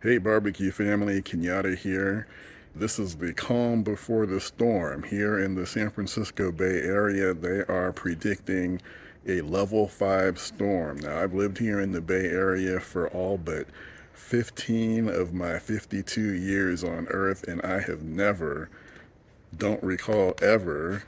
Hey barbecue family, Kenyatta here. This is the calm before the storm. Here in the San Francisco Bay Area, they are predicting a level 5 storm. Now, I've lived here in the Bay Area for all but 15 of my 52 years on Earth, and I have never, don't recall ever,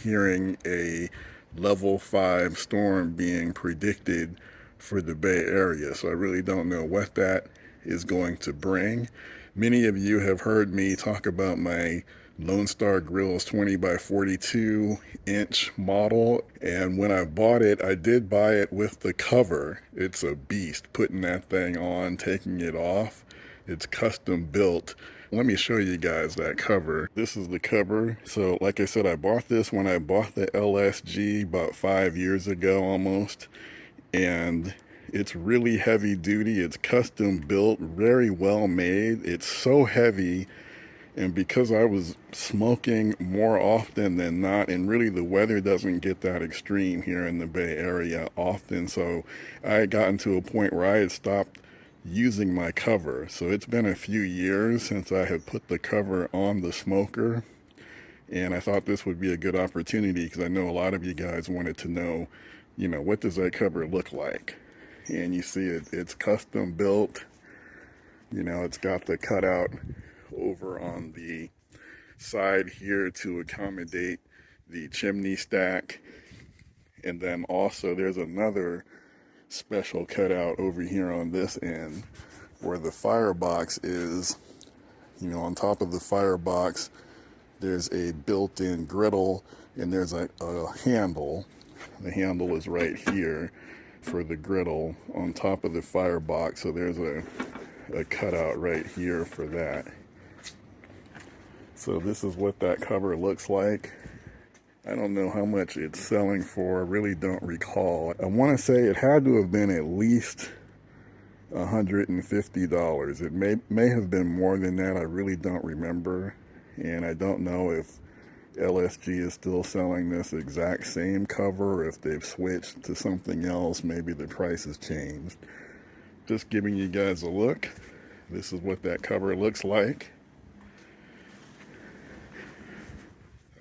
hearing a level 5 storm being predicted for the Bay Area. So I really don't know what that is going to bring. Many of you have heard me talk about my Lone Star Grillz 20 by 42 inch model, and when I bought it, I did buy it with the cover. It's a beast putting that thing on, taking it off. It's custom built. Let me show you guys that cover. This is the cover. So like I said, I bought this when I bought the LSG about 5 years ago almost, and it's really heavy duty. It's custom built, very well made. It's so heavy, and because I was smoking more often than not, and really the weather doesn't get that extreme here in the Bay Area often, so I had gotten to a point where I had stopped using my cover. So it's been a few years since I have put the cover on the smoker, and I thought this would be a good opportunity because I know a lot of you guys wanted to know, what does that cover look like? And you see it's custom built. It's got the cutout over on the side here to accommodate the chimney stack. And then also there's another special cutout over here on this end where the firebox is. On top of the firebox there's a built-in griddle, and there's a handle. The handle is right here for the griddle on top of the firebox, so there's a cutout right here for that. So this is what that cover looks like. I don't know how much it's selling for, I really don't recall. I want to say it had to have been at least $150. It may have been more than that, I really don't remember. And I don't know if LSG is still selling this exact same cover, or if they've switched to something else. Maybe the price has changed. Just giving you guys a look. This is what that cover looks like.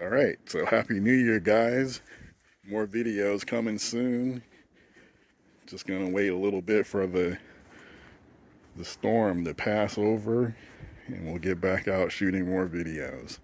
Alright, so Happy New Year, guys. More videos coming soon. Just gonna wait a little bit for the storm to pass over, and we'll get back out shooting more videos.